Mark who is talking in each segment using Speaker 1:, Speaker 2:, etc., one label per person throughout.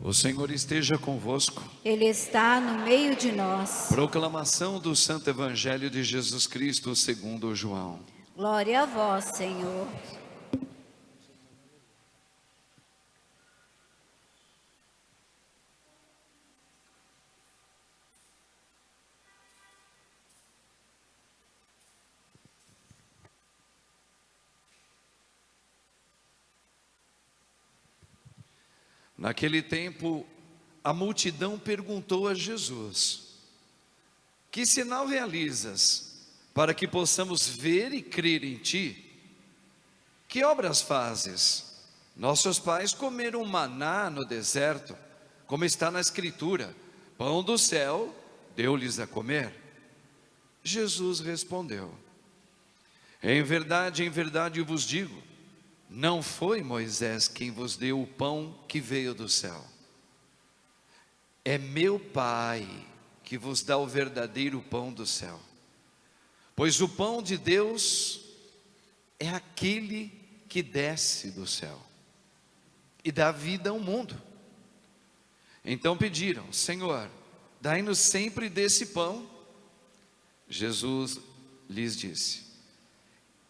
Speaker 1: O Senhor esteja convosco.
Speaker 2: Ele está no meio de nós.
Speaker 1: Proclamação do Santo Evangelho de Jesus Cristo segundo João.
Speaker 2: Glória a vós, Senhor.
Speaker 1: Naquele tempo, a multidão perguntou a Jesus: que sinal realizas para que possamos ver e crer em ti? Que obras fazes? Nossos pais comeram maná no deserto, como está na Escritura: pão do céu deu-lhes a comer. Jesus respondeu: em verdade eu vos digo, não foi Moisés quem vos deu o pão que veio do céu. É meu Pai que vos dá o verdadeiro pão do céu. Pois o pão de Deus é aquele que desce do céu e dá vida ao mundo. Então pediram: Senhor, dai-nos sempre desse pão. Jesus lhes disse: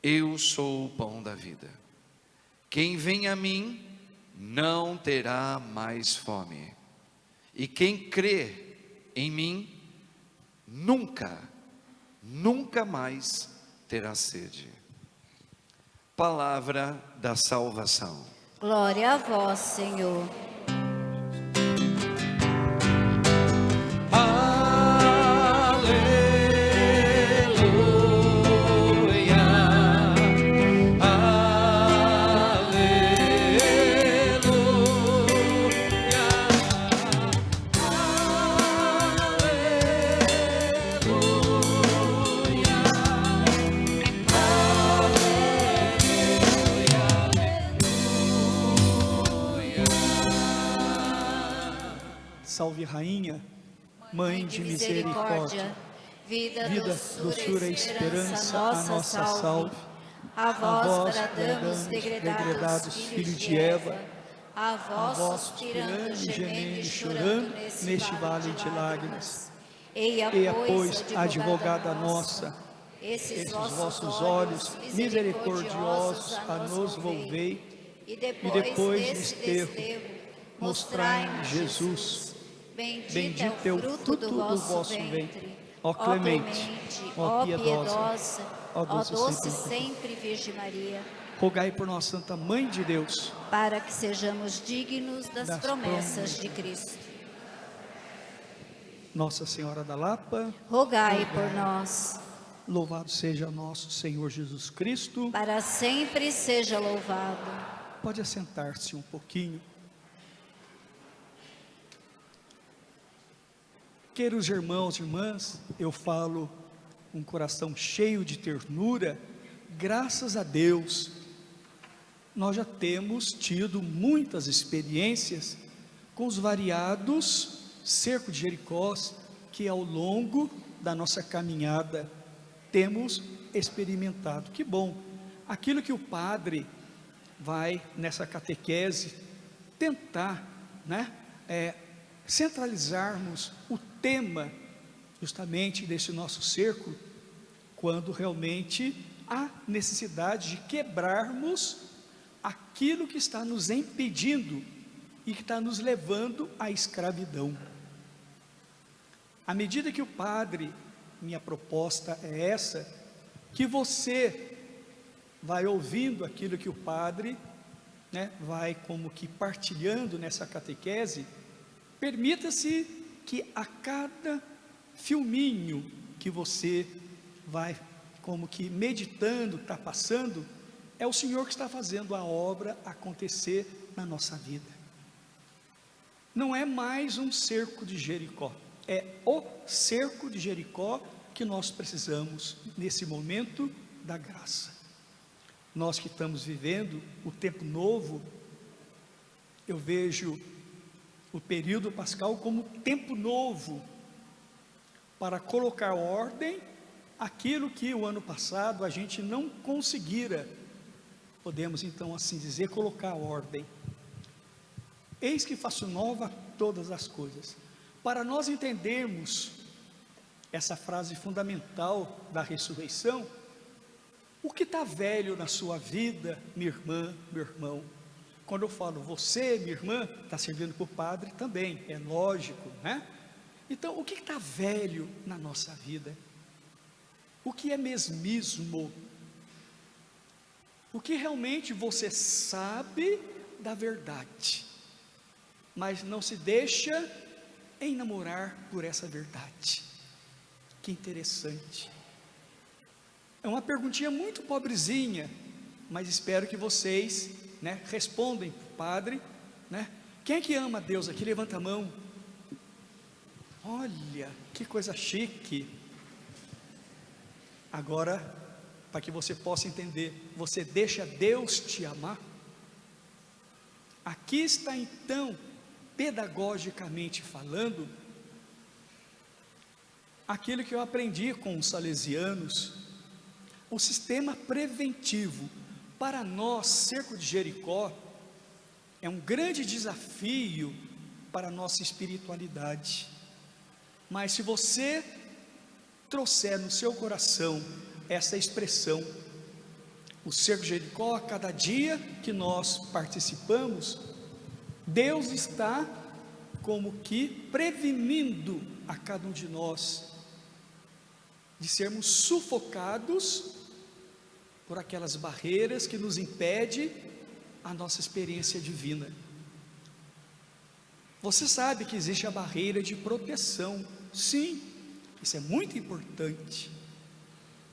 Speaker 1: eu sou o pão da vida. Quem vem a mim não terá mais fome, e quem crê em mim nunca mais terá sede. Palavra da salvação.
Speaker 2: Glória a vós, Senhor.
Speaker 3: Salve Rainha, Mãe de misericórdia, vida, doçura e esperança, a nossa salve.
Speaker 2: A vós bradamos, degredados, filhos de Eva, a vós suspirando, gemendo e chorando neste vale de lágrimas. Eia, pois, advogada nossa, esses vossos olhos misericordiosos a nos volvei, e depois desse desterro, mostrai-nos Jesus. Bendito é o fruto do vosso ventre, ó clemente, ó piedosa, ó doce sempre Virgem Maria.
Speaker 3: Rogai por nós, Santa Mãe de Deus,
Speaker 2: para que sejamos dignos das promessas de Cristo.
Speaker 3: Nossa Senhora da Lapa,
Speaker 2: rogai por nós.
Speaker 3: Louvado seja nosso Senhor Jesus Cristo,
Speaker 2: para sempre seja louvado.
Speaker 3: Pode assentar-se um pouquinho. Queridos irmãos e irmãs, eu falo com um coração cheio de ternura. Graças a Deus, nós já temos tido muitas experiências com os variados cercos de Jericó que ao longo da nossa caminhada temos experimentado. Que bom! Aquilo que o padre vai nessa catequese tentar, centralizarmos o tema justamente desse nosso cerco, quando realmente há necessidade de quebrarmos aquilo que está nos impedindo e que está nos levando à escravidão. À medida que o padre, minha proposta é essa, que você vai ouvindo aquilo que o padre, vai como que partilhando nessa catequese, permita-se que a cada filminho que você vai como que meditando, está passando, é o Senhor que está fazendo a obra acontecer na nossa vida. Não é mais um cerco de Jericó, é o cerco de Jericó que nós precisamos nesse momento da graça. Nós que estamos vivendo o tempo novo, eu vejo o período pascal como tempo novo, para colocar ordem aquilo que o ano passado a gente não conseguira, podemos então assim dizer, colocar ordem. Eis que faço nova todas as coisas. Para nós entendermos essa frase fundamental da ressurreição, o que está velho na sua vida, minha irmã, meu irmão? Quando eu falo você, minha irmã, está servindo para o padre também, é lógico, né? Então, o que está velho na nossa vida? O que é mesmismo? O que realmente você sabe da verdade, mas não se deixa enamorar por essa verdade? Que interessante. É uma perguntinha muito pobrezinha, mas espero que vocês, né, respondem para o padre, né? Quem é que ama a Deus aqui? Levanta a mão. Olha, que coisa chique. Agora, para que você possa entender, você deixa Deus te amar? Aqui está então, pedagogicamente falando, aquilo que eu aprendi com os salesianos, o sistema preventivo. Para nós, Cerco de Jericó, é um grande desafio para a nossa espiritualidade, mas se você trouxer no seu coração essa expressão, o Cerco de Jericó, a cada dia que nós participamos, Deus está como que prevenindo a cada um de nós de sermos sufocados por aquelas barreiras que nos impedem a nossa experiência divina. Você sabe que existe a barreira de proteção. Sim, isso é muito importante.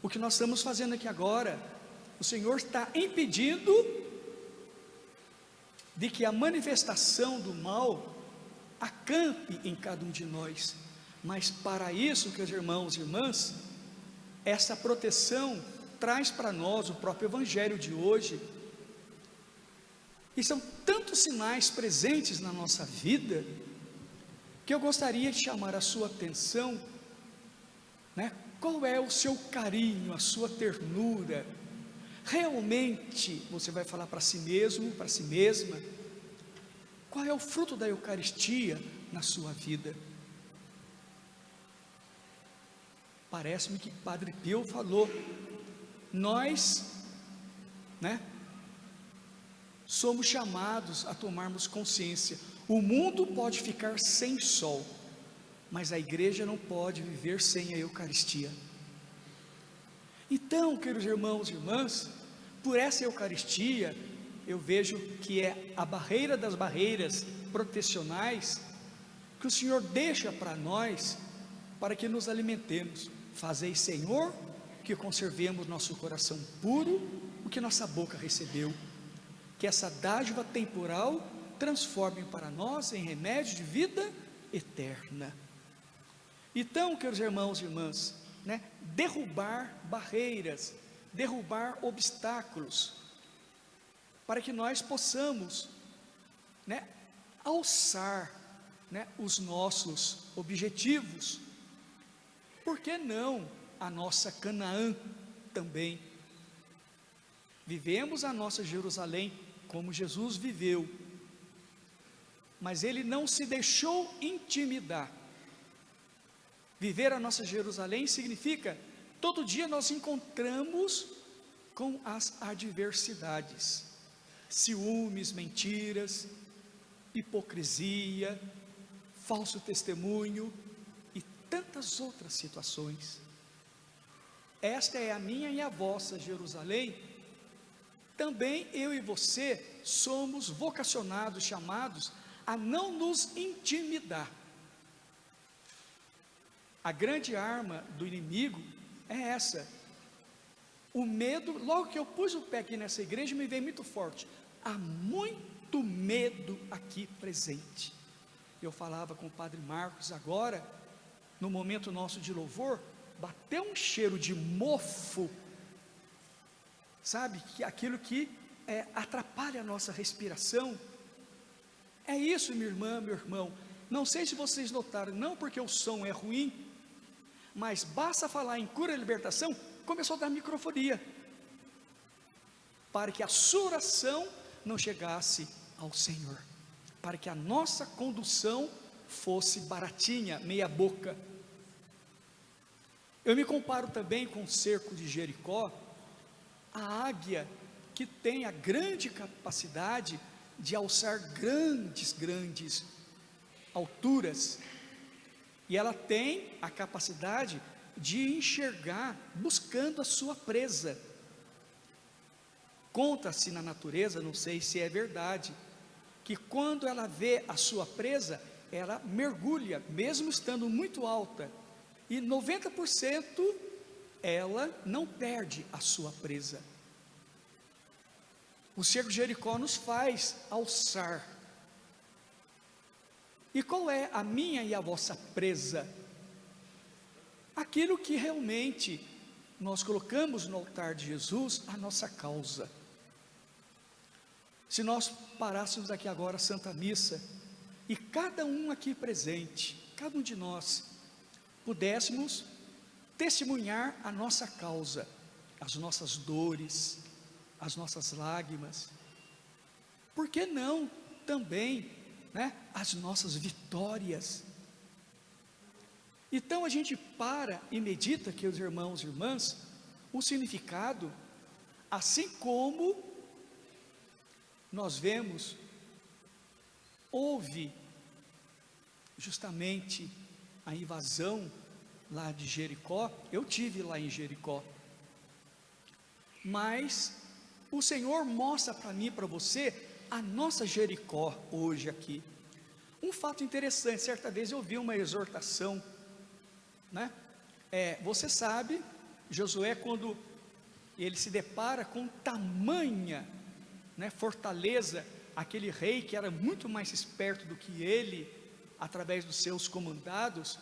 Speaker 3: O que nós estamos fazendo aqui agora, o Senhor está impedindo de que a manifestação do mal acampe em cada um de nós. Mas para isso, que os irmãos e irmãs, essa proteção traz para nós o próprio Evangelho de hoje. E são tantos sinais presentes na nossa vida, que eu gostaria de chamar a sua atenção, né? Qual é o seu carinho, a sua ternura? Realmente você vai falar para si mesmo, para si mesma, qual é o fruto da Eucaristia na sua vida? Parece-me que Padre Pio falou, nós, né, somos chamados a tomarmos consciência. O mundo pode ficar sem sol, mas a igreja não pode viver sem a Eucaristia. Então, queridos irmãos e irmãs, por essa Eucaristia, eu vejo que é a barreira das barreiras protecionais, que o Senhor deixa para nós, para que nos alimentemos. Fazei, Senhor, que conservemos nosso coração puro, o que nossa boca recebeu, que essa dádiva temporal transforme para nós em remédio de vida eterna. Então, queridos irmãos e irmãs, né, derrubar barreiras, derrubar obstáculos, para que nós possamos, né, alçar, né, os nossos objetivos. Por que não a nossa Canaã também? Vivemos a nossa Jerusalém como Jesus viveu, mas Ele não se deixou intimidar. Viver a nossa Jerusalém significa, todo dia nós encontramos com as adversidades, ciúmes, mentiras, hipocrisia, falso testemunho e tantas outras situações. Esta é a minha e a vossa Jerusalém. Também eu e você somos vocacionados, chamados a não nos intimidar. A grande arma do inimigo é essa, o medo. Logo que eu pus o pé aqui nessa igreja, me veio muito forte, há muito medo aqui presente. Eu falava com o Padre Marcos agora, no momento nosso de louvor, bateu um cheiro de mofo, sabe, que aquilo que atrapalha a nossa respiração. É isso, minha irmã, meu irmão. Não sei se vocês notaram, não porque o som é ruim, mas basta falar em cura e libertação, começou a dar microfonia, para que a sua oração não chegasse ao Senhor. para que a nossa condução fosse baratinha, meia boca. Eu me comparo também com o cerco de Jericó, a águia que tem a grande capacidade de alçar grandes alturas, e ela tem a capacidade de enxergar buscando a sua presa. Conta-se na natureza, não sei se é verdade, que quando ela vê a sua presa, ela mergulha, mesmo estando muito alta, e 90% ela não perde a sua presa. O cerco de Jericó nos faz alçar. E qual é a minha e a vossa presa? Aquilo que realmente nós colocamos no altar de Jesus, a nossa causa. Se nós parássemos aqui agora a Santa Missa, e cada um aqui presente, cada um de nós, pudéssemos testemunhar a nossa causa, as nossas dores, as nossas lágrimas, por que não também, as nossas vitórias? Então a gente para e medita, que os irmãos e irmãs, o significado, assim como nós vemos, houve justamente a invasão lá de Jericó. Eu tive lá em Jericó, mas o Senhor mostra para mim e para você a nossa Jericó hoje aqui. Um fato interessante, certa vez eu vi uma exortação, você sabe, Josué, quando ele se depara com tamanha fortaleza, aquele rei que era muito mais esperto do que ele, através dos seus comandados,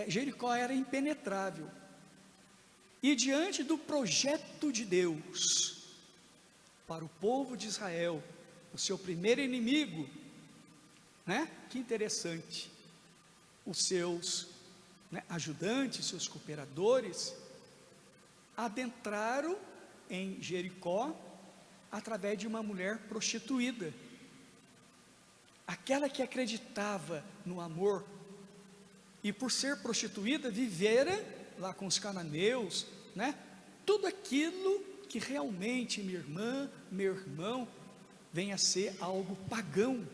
Speaker 3: Jericó era impenetrável, e diante do projeto de Deus, para o povo de Israel, o seu primeiro inimigo, que interessante, os seus ajudantes, seus cooperadores, adentraram em Jericó, através de uma mulher prostituída, aquela que acreditava no amor, e por ser prostituída, vivera lá com os cananeus, tudo aquilo que realmente, minha irmã, meu irmão, vem a ser algo pagão,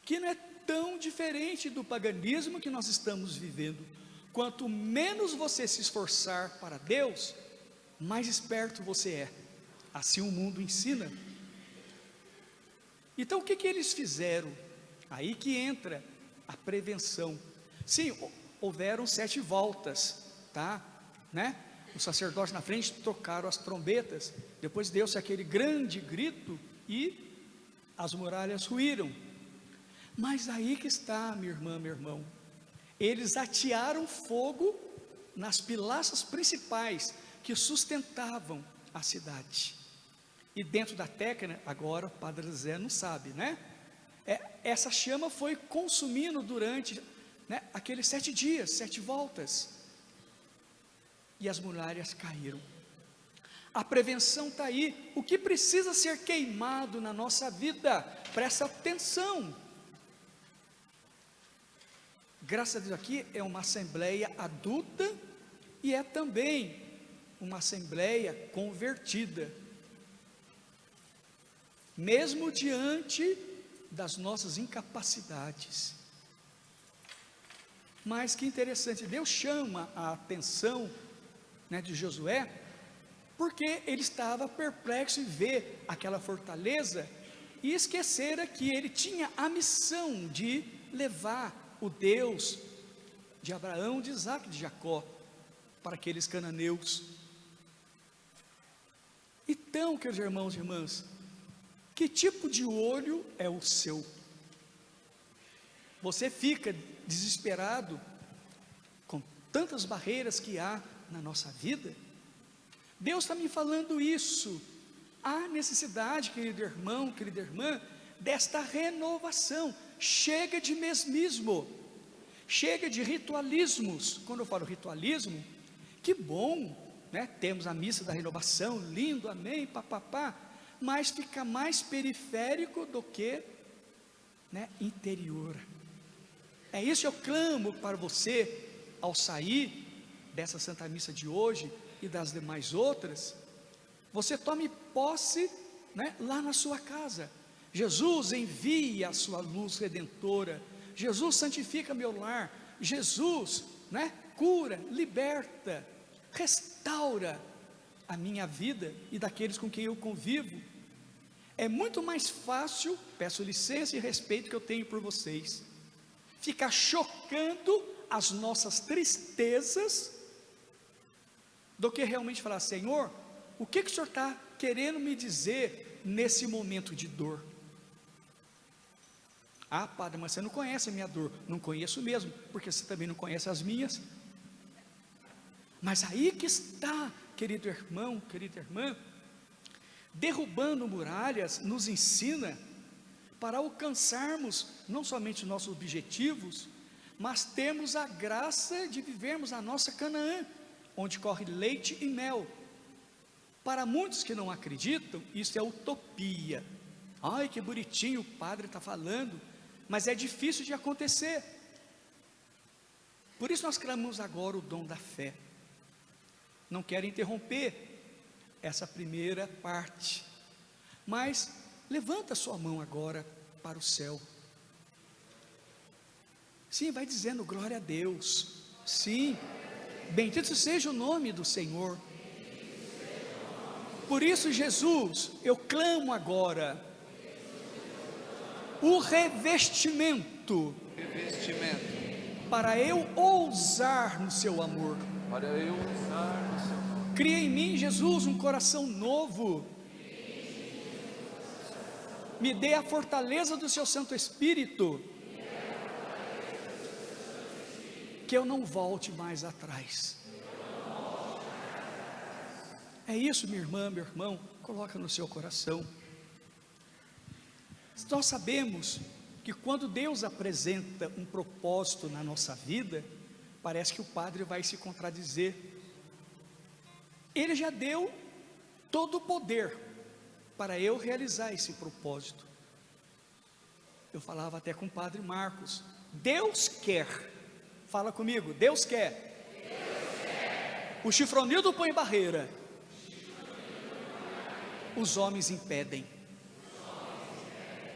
Speaker 3: que não é tão diferente do paganismo que nós estamos vivendo. Quanto menos você se esforçar para Deus, mais esperto você é, assim o mundo ensina. Então o que eles fizeram? Aí que entra a prevenção. Sim, houveram 7 voltas, os sacerdotes na frente tocaram as trombetas, depois deu-se aquele grande grito e as muralhas ruíram. Mas aí que está, minha irmã, meu irmão, eles atearam fogo nas pilastras principais que sustentavam a cidade, e dentro da técnica, agora o Padre Zé não sabe, essa chama foi consumindo durante aqueles 7 dias, 7 voltas, e as muralhas caíram. A prevenção está aí. O que precisa ser queimado na nossa vida? Presta atenção. Graças a Deus, aqui é uma assembleia adulta e é também uma assembleia convertida, mesmo diante das nossas incapacidades. Mas que interessante, Deus chama a atenção de Josué, porque ele estava perplexo em ver aquela fortaleza, e esquecera que ele tinha a missão de levar o Deus de Abraão, de Isaac, de Jacó, para aqueles cananeus. Então, queridos irmãos e irmãs, que tipo de olho é o seu? Você fica desesperado com tantas barreiras que há na nossa vida? Deus está me falando isso. Há necessidade, querido irmão, querida irmã, desta renovação. Chega de mesmismo, chega de ritualismos. Quando eu falo ritualismo, que bom, temos a missa da renovação, lindo, amém, papapá, mas fica mais periférico do que né, interior. É isso que eu clamo para você, ao sair dessa Santa Missa de hoje e das demais outras, você tome posse, né, lá na sua casa. Jesus envia a sua luz redentora, Jesus santifica meu lar, Jesus, né, cura, liberta, restaura a minha vida e daqueles com quem eu convivo. É muito mais fácil, peço licença e respeito que eu tenho por vocês, ficar chocando as nossas tristezas, do que realmente falar: Senhor, o que o Senhor está querendo me dizer nesse momento de dor? Ah, padre, mas você não conhece a minha dor. Não conheço mesmo, porque você também não conhece as minhas. Mas aí que está, querido irmão, querida irmã, derrubando muralhas nos ensina para alcançarmos não somente nossos objetivos, mas termos a graça de vivermos a nossa Canaã, onde corre leite e mel. Para muitos que não acreditam, isso é utopia. Ai, que bonitinho o padre está falando, mas é difícil de acontecer. Por isso nós clamamos agora o dom da fé. Não quero interromper essa primeira parte, mas levanta sua mão agora para o céu. Sim, vai dizendo glória a Deus. Sim, bendito seja o nome do Senhor. Por isso, Jesus, eu clamo agora o revestimento para eu ousar no seu amor. Cria em mim, Jesus, um coração novo. Me dê a fortaleza do seu Santo Espírito, que eu não volte mais atrás. É isso, minha irmã, meu irmão, coloca no seu coração. Nós sabemos que quando Deus apresenta um propósito na nossa vida, parece que o padre vai se contradizer. Ele já deu todo o poder para eu realizar esse propósito. Eu falava até com o padre Marcos, Deus quer, fala comigo, Deus quer. Deus quer. O chifronildo põe barreira, os homens impedem.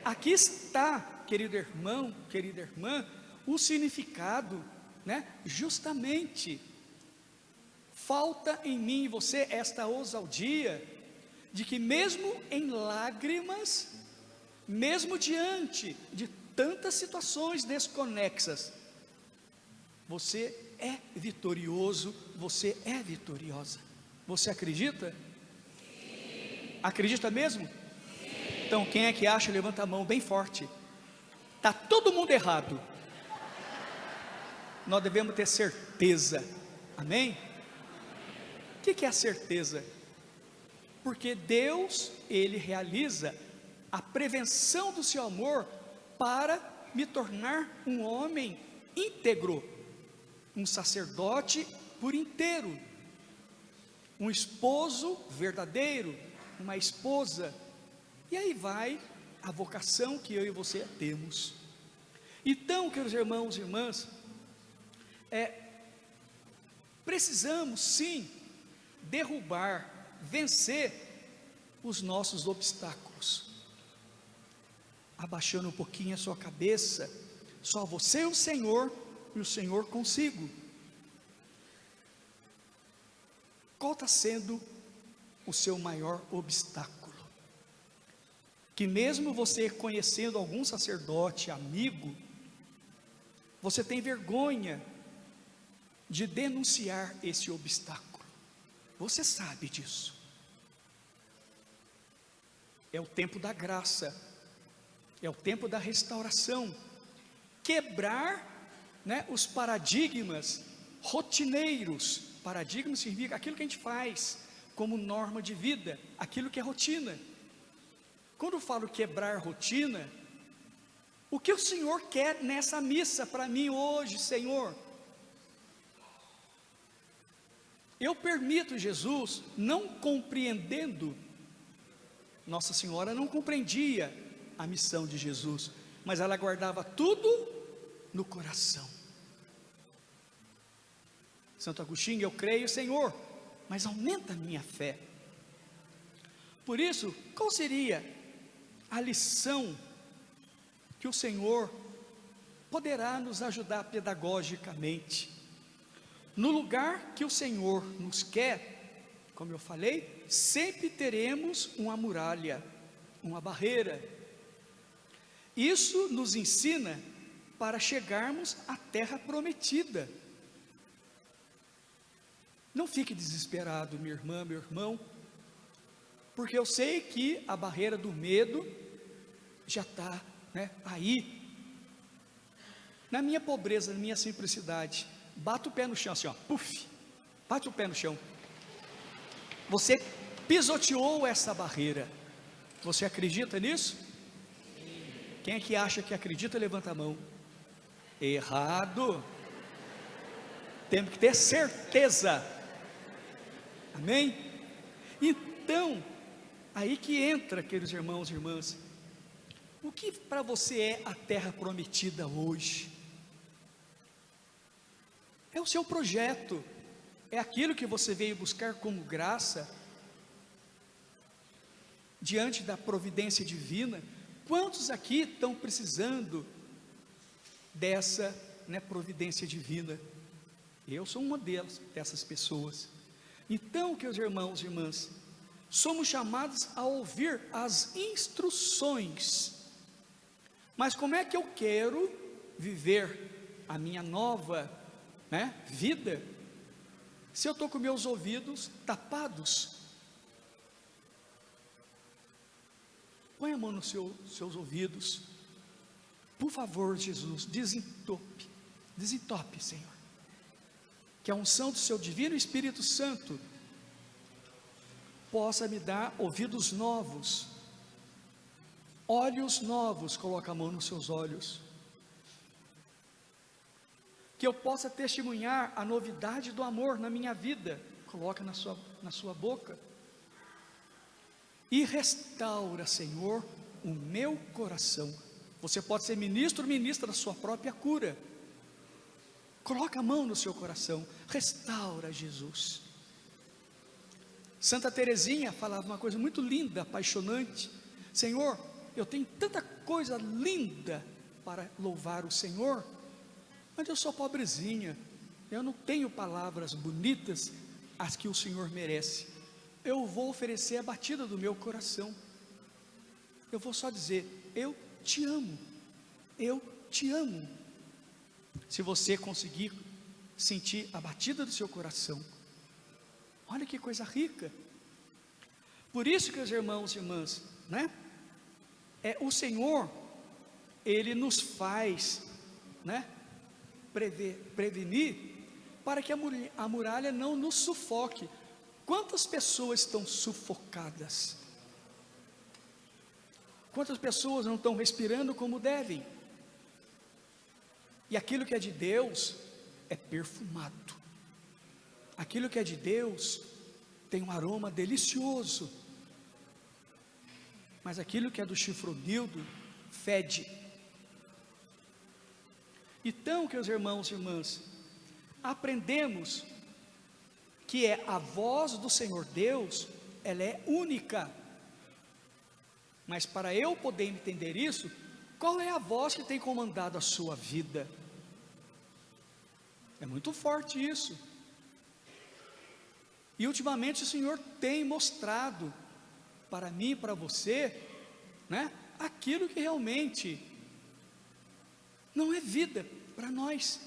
Speaker 3: Aqui está, querido irmão, querida irmã, o significado, né? Justamente, falta em mim e você esta ousadia, de que mesmo em lágrimas, mesmo diante de tantas situações desconexas, você é vitorioso, você é vitoriosa. Você acredita? Acredita mesmo? Então quem é que acha, levanta a mão bem forte. Está todo mundo errado. Nós devemos ter certeza, amém? O que é a certeza? Porque Deus, Ele realiza a prevenção do seu amor para me tornar um homem íntegro, um sacerdote por inteiro, um esposo verdadeiro, uma esposa, e aí vai a vocação que eu e você temos. Então, queridos irmãos e irmãs, precisamos sim derrubar, vencer os nossos obstáculos. Abaixando um pouquinho a sua cabeça, só você e o Senhor consigo. Qual está sendo o seu maior obstáculo? Que mesmo você conhecendo algum sacerdote, amigo, você tem vergonha de denunciar esse obstáculo. Você sabe disso. É o tempo da graça, é o tempo da restauração. Quebrar, né, os paradigmas rotineiros. Paradigma significa aquilo que a gente faz como norma de vida, aquilo que é rotina. Quando eu falo quebrar rotina, o que o Senhor quer nessa missa para mim hoje, Senhor? Eu permito, Jesus, não compreendendo, Nossa Senhora não compreendia a missão de Jesus, mas ela guardava tudo no coração. Santo Agostinho: eu creio, Senhor, mas aumenta a minha fé. Por isso, qual seria a lição que o Senhor poderá nos ajudar pedagogicamente? No lugar que o Senhor nos quer, como eu falei, sempre teremos uma muralha, uma barreira. Isso nos ensina para chegarmos à terra prometida. Não fique desesperado, minha irmã, meu irmão, porque eu sei que a barreira do medo já está, aí. Na minha pobreza, na minha simplicidade, bata o pé no chão assim, ó, puf, bate o pé no chão. Você pisoteou essa barreira. Você acredita nisso? Quem é que acha que acredita, levanta a mão. Errado. Temos que ter certeza. Amém? Então, aí que entra, queridos irmãos e irmãs, o que para você é a terra prometida hoje? É o seu projeto, é aquilo que você veio buscar como graça, diante da providência divina. Quantos aqui estão precisando dessa providência divina? Eu sou uma dessas pessoas. Então, queridos irmãos e irmãs, somos chamados a ouvir as instruções. Mas como é que eu quero viver a minha nova vida, se eu estou com meus ouvidos tapados? Põe a mão nos seus ouvidos, por favor, Jesus, desentope, Senhor, que a unção do seu divino Espírito Santo possa me dar ouvidos novos, olhos novos. Coloca a mão nos seus olhos, que eu possa testemunhar a novidade do amor na minha vida. Coloca na sua boca. E restaura, Senhor, o meu coração. Você pode ser ministro ou ministra da sua própria cura. Coloca a mão no seu coração. Restaura, Jesus. Santa Teresinha falava uma coisa muito linda, apaixonante: Senhor, eu tenho tanta coisa linda para louvar o Senhor, mas eu sou pobrezinha, eu não tenho palavras bonitas as que o Senhor merece. Eu vou oferecer a batida do meu coração. Eu vou só dizer: eu te amo, eu te amo. Se você conseguir sentir a batida do seu coração, olha que coisa rica. Por isso que os irmãos e irmãs, o Senhor, Ele nos faz, prevenir, para que a muralha não nos sufoque. Quantas pessoas estão sufocadas? Quantas pessoas não estão respirando como devem? E aquilo que é de Deus é perfumado. Aquilo que é de Deus tem um aroma delicioso. Mas aquilo que é do chifronildo fede. Então, que os irmãos e irmãs, aprendemos que a voz do Senhor Deus, ela é única. Mas para eu poder entender isso, qual é a voz que tem comandado a sua vida? É muito forte isso. E ultimamente o Senhor tem mostrado para mim e para você, aquilo que realmente não é vida para nós.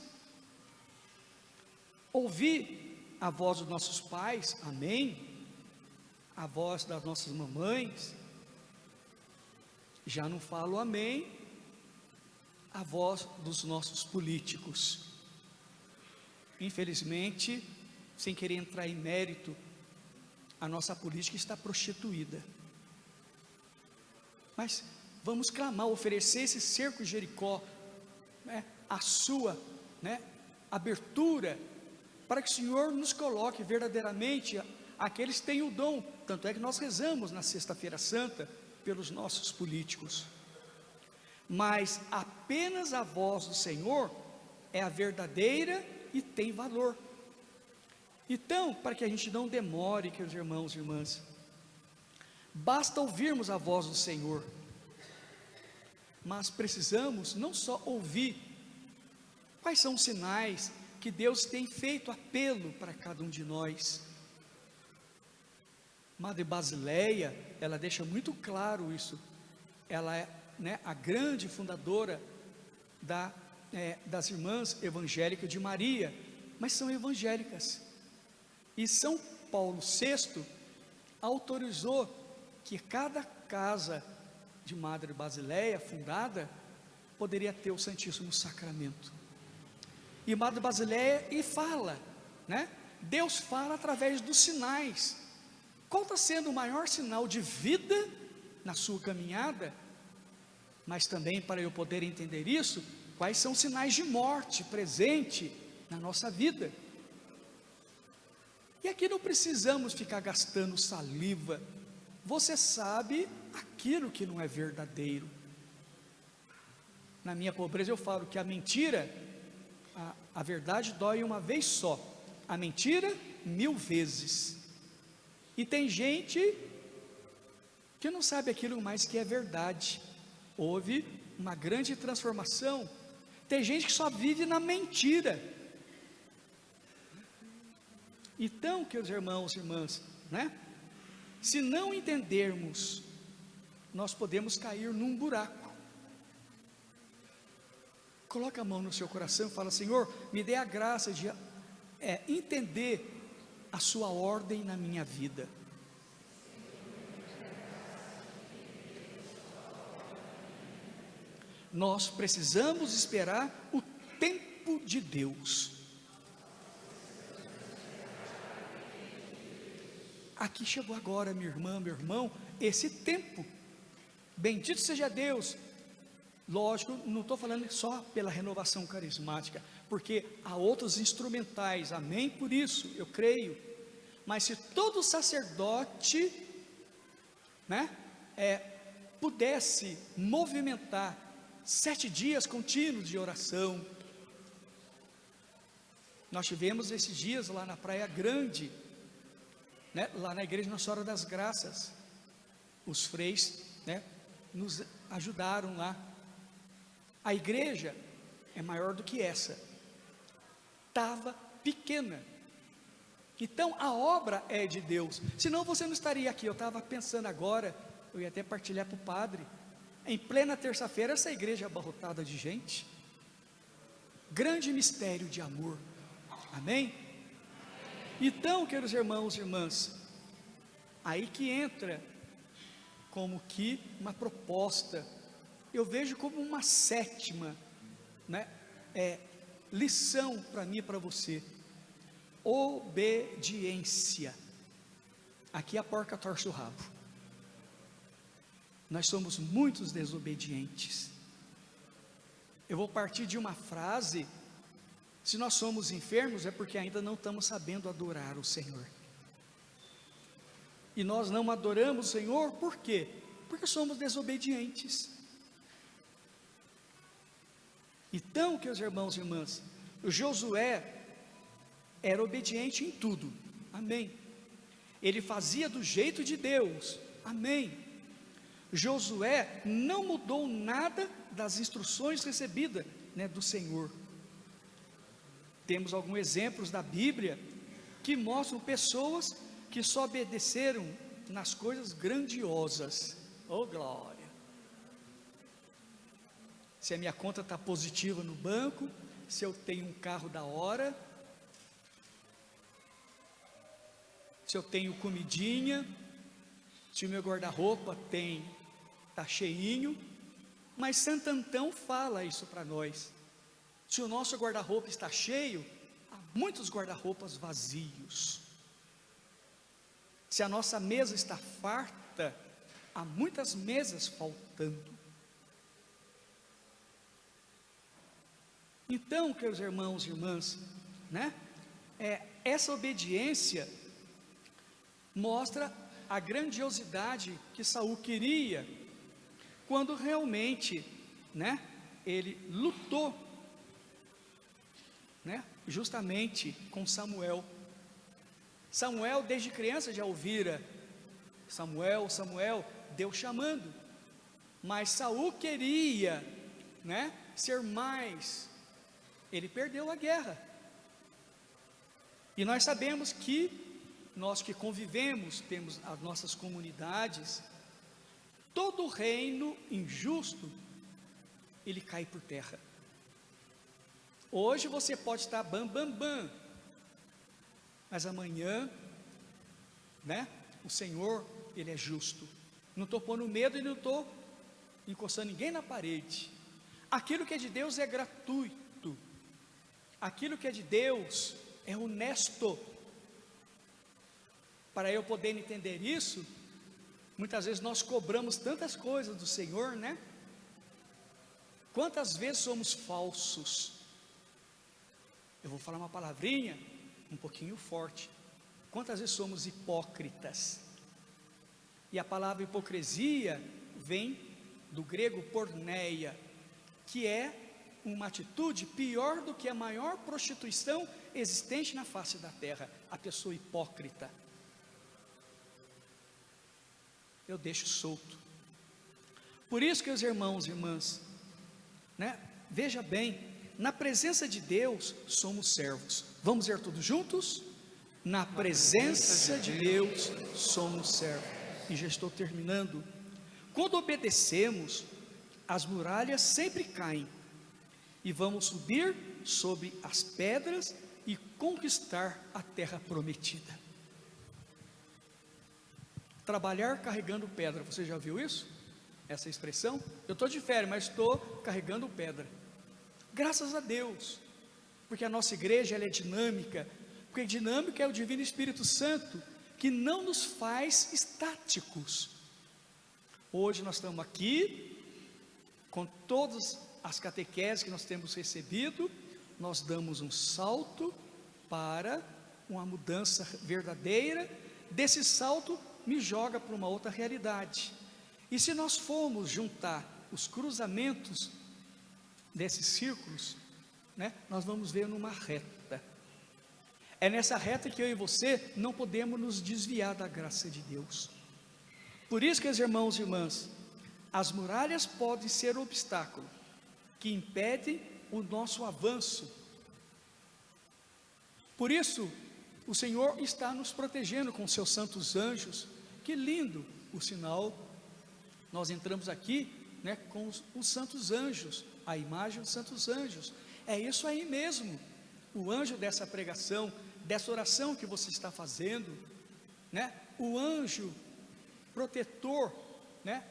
Speaker 3: Ouvir a voz dos nossos pais, amém, a voz das nossas mamães, já não falo amém, a voz dos nossos políticos. Infelizmente, sem querer entrar em mérito, a nossa política está prostituída. Mas vamos clamar, oferecer esse cerco de Jericó, a sua abertura, para que o Senhor nos coloque verdadeiramente aqueles que têm o dom. Tanto é que nós rezamos na Sexta-feira Santa pelos nossos políticos. mas apenas a voz do Senhor é a verdadeira e tem valor. Então, para que a gente não demore, queridos irmãos e irmãs, basta ouvirmos a voz do Senhor, mas precisamos não só ouvir, quais são os sinais que Deus tem feito apelo para cada um de nós. Madre Basileia, ela deixa muito claro isso. Ela é, a grande fundadora das Irmãs Evangélicas de Maria, mas são evangélicas. E São Paulo VI autorizou que cada casa de Madre Basileia fundada poderia ter o Santíssimo Sacramento. E Madre Basileia fala, Deus fala através dos sinais. Qual está sendo o maior sinal de vida na sua caminhada? Mas também, para eu poder entender isso, quais são os sinais de morte presente na nossa vida? E aqui não precisamos ficar gastando saliva. Você sabe aquilo que não é verdadeiro. Na minha pobreza eu falo que a mentira, a verdade dói uma vez só, a mentira 1000 vezes. E tem gente que não sabe aquilo mais que é verdade. Houve uma grande transformação. Tem gente que só vive na mentira. Então, queridos irmãos e irmãs, se não entendermos, nós podemos cair num buraco. Coloca a mão no seu coração e fala: Senhor, me dê a graça de entender a sua ordem na minha vida. Nós precisamos esperar o tempo de Deus. Aqui chegou agora, minha irmã, meu irmão, esse tempo. Bendito seja Deus. Lógico, não estou falando só pela renovação carismática, porque há outros instrumentais, amém? Por isso, eu creio. Mas se todo sacerdote, pudesse movimentar 7 dias contínuos de oração. Nós tivemos esses dias lá na Praia Grande, lá na igreja Nossa Senhora das Graças. Os freis, nos ajudaram lá. A igreja é maior do que essa, estava pequena. Então a obra é de Deus, senão você não estaria aqui. Eu estava pensando agora, eu ia até partilhar para o padre, em plena terça-feira, essa igreja abarrotada de gente. Grande mistério de amor, amém? Então, queridos irmãos e irmãs, aí que entra como que uma proposta, eu vejo como uma 7ª lição para mim e para você: obediência. Aqui a porca torce o rabo. Nós somos muitos desobedientes. Eu vou partir de uma frase: se nós somos enfermos é porque ainda não estamos sabendo adorar o Senhor. E nós não adoramos o Senhor, por quê? Porque somos desobedientes. Então, queridos irmãos e irmãs, o Josué era obediente em tudo, amém. Ele fazia do jeito de Deus, amém. Josué não mudou nada das instruções recebidas, do Senhor. Temos alguns exemplos da Bíblia que mostram pessoas que só obedeceram nas coisas grandiosas. Oh glória! Se a minha conta está positiva no banco, se eu tenho um carro da hora, se eu tenho comidinha, se o meu guarda-roupa está cheinho. Mas Santo Antão fala isso para nós: se o nosso guarda-roupa está cheio, há muitos guarda-roupas vazios. Se a nossa mesa está farta, há muitas mesas faltando. Então, queridos irmãos e irmãs, essa obediência mostra a grandiosidade que Saul queria, quando realmente né, ele lutou, né, justamente com Samuel. Samuel desde criança já ouvira Samuel, Samuel, Deus chamando, mas Saul queria, né, ser mais, ele perdeu a guerra. E nós sabemos que nós que convivemos, temos as nossas comunidades, todo reino injusto, ele cai por terra. Hoje você pode estar bam, bam, bam, mas amanhã, né, o Senhor, ele é justo. Não estou pondo medo e não estou encostando ninguém na parede. Aquilo que é de Deus é gratuito, aquilo que é de Deus é honesto. Para eu poder entender isso, muitas vezes nós cobramos tantas coisas do Senhor, né? Quantas vezes somos falsos? Eu vou falar uma palavrinha um pouquinho forte. Quantas vezes somos hipócritas? E a palavra hipocrisia vem do grego porneia, que é uma atitude pior do que a maior prostituição existente na face da terra, a pessoa hipócrita. Eu deixo solto. Por isso que os irmãos e irmãs, né, veja bem, na presença de Deus somos servos. Vamos ver todos juntos? Na presença de Deus somos servos. E já estou terminando. Quando obedecemos, as muralhas sempre caem e vamos subir sobre as pedras e conquistar a terra prometida. Trabalhar carregando pedra, você já viu isso? Essa expressão? Eu estou de férias, mas estou carregando pedra. Graças a Deus, porque a nossa igreja ela é dinâmica, porque dinâmica é o Divino Espírito Santo, que não nos faz estáticos. Hoje nós estamos aqui, com todas as catequeses que nós temos recebido, nós damos um salto para uma mudança verdadeira. Desse salto me joga para uma outra realidade. E se nós formos juntar os cruzamentos desses círculos, né, nós vamos ver numa reta. É nessa reta que eu e você não podemos nos desviar da graça de Deus. Por isso que, os irmãos e irmãs, as muralhas podem ser obstáculo que impedem o nosso avanço. Por isso, o Senhor está nos protegendo com seus santos anjos. Que lindo o sinal. Nós entramos aqui, né, com os santos anjos, a imagem dos santos anjos. É isso aí mesmo. O anjo dessa pregação, dessa oração que você está fazendo, né? O anjo protetor, né,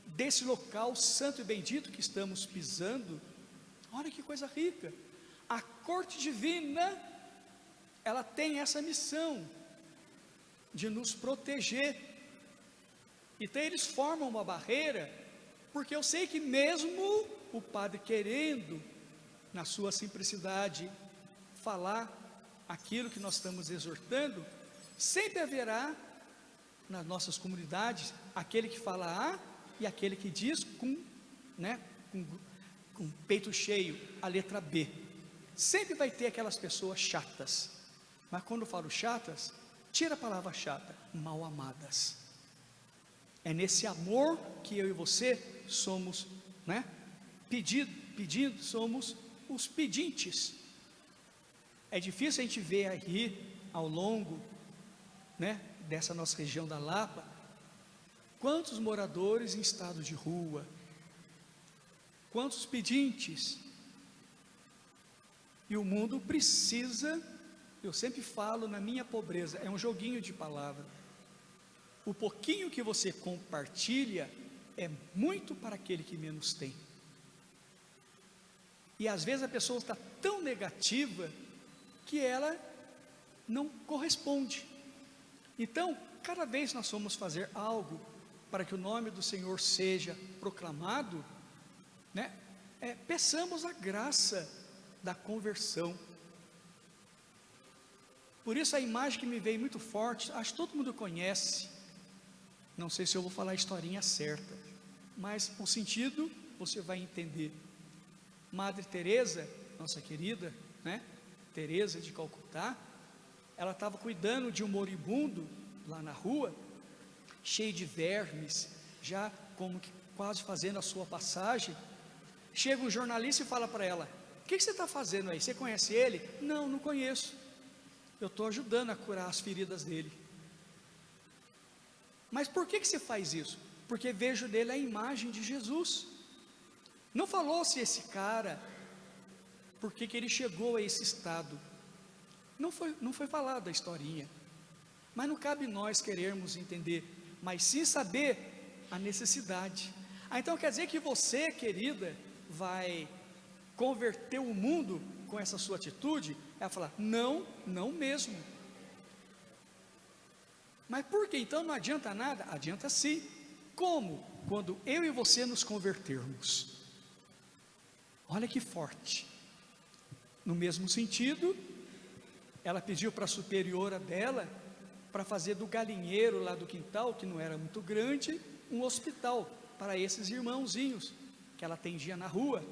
Speaker 3: desse local santo e bendito que estamos pisando. Olha que coisa rica. A corte divina, ela tem essa missão de nos proteger. Então eles formam uma barreira, porque eu sei que mesmo o padre querendo, na sua simplicidade, falar aquilo que nós estamos exortando, sempre haverá nas nossas comunidades aquele que fala A e aquele que diz com peito cheio a letra B. Sempre vai ter aquelas pessoas chatas, mas quando eu falo chatas, tira a palavra chata, mal amadas. É nesse amor que eu e você somos, né, pedindo, somos os pedintes. É difícil a gente ver aí ao longo, né, dessa nossa região da Lapa, quantos moradores em estado de rua, quantos pedintes. E o mundo precisa, eu sempre falo na minha pobreza, é um joguinho de palavra. O pouquinho que você compartilha é muito para aquele que menos tem. E às vezes a pessoa está tão negativa que ela não corresponde. Então, cada vez nós vamos fazer algo para que o nome do Senhor seja proclamado, né? Peçamos a graça da conversão. Por isso a imagem que me veio muito forte, acho que todo mundo conhece, não sei se eu vou falar a historinha certa, mas o sentido você vai entender. Madre Teresa, nossa querida, né? Teresa de Calcutá, ela estava cuidando de um moribundo lá na rua, cheio de vermes, já como que quase fazendo a sua passagem. Chega um jornalista e fala para ela: o que você está fazendo aí? Você conhece ele? Não, não conheço. Eu estou ajudando a curar as feridas dele. Mas por que você faz isso? Porque vejo nele a imagem de Jesus. Não falou se esse cara, por que ele chegou a esse estado. Não foi falado a historinha. Mas não cabe nós querermos entender, mas sim saber a necessidade. Então quer dizer que você, querida, vai converter o mundo com essa sua atitude? Ela fala: não, não mesmo. Mas por que então não adianta nada? Adianta sim. Como? Quando eu e você nos convertermos. Olha que forte. No mesmo sentido, ela pediu para a superiora dela para fazer do galinheiro lá do quintal, que não era muito grande, um hospital para esses irmãozinhos que ela atendia na rua.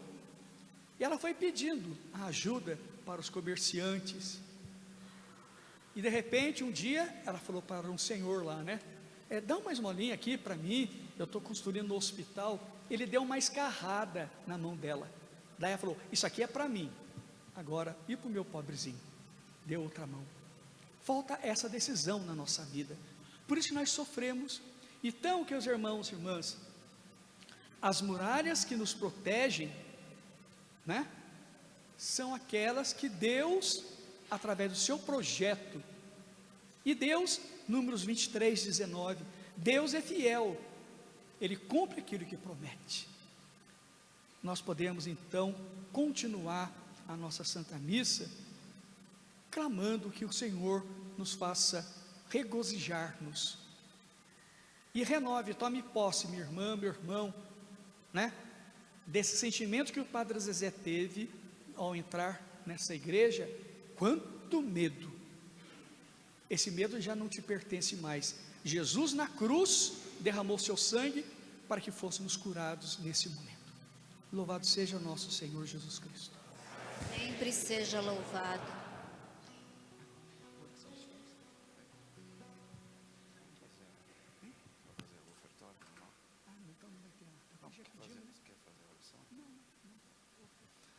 Speaker 3: E ela foi pedindo a ajuda para os comerciantes. E de repente um dia ela falou para um senhor lá, né? Dá uma esmolinha aqui para mim, eu estou construindo um hospital. Ele deu uma escarrada na mão dela. Daí ela falou: isso aqui é para mim, agora e para o meu pobrezinho. Deu outra mão. Falta essa decisão na nossa vida. Por isso que nós sofremos. Então, que os irmãos e irmãs, as muralhas que nos protegem, né, são aquelas que Deus, através do seu projeto, e Deus, Números 23, 19, Deus é fiel, Ele cumpre aquilo que promete. Nós podemos então continuar a nossa Santa Missa, clamando que o Senhor nos faça regozijar-nos, e renove, tome posse, minha irmã, meu irmão, né, desse sentimento que o Padre Zezé teve ao entrar nessa igreja. Quanto medo! Esse medo já não te pertence mais. Jesus na cruz derramou seu sangue para que fôssemos curados nesse momento. Louvado seja o nosso Senhor Jesus Cristo.
Speaker 2: Sempre seja louvado.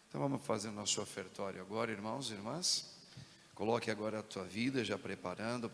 Speaker 1: Então vamos fazer o nosso ofertório agora, irmãos e irmãs. Coloque agora a tua vida já preparando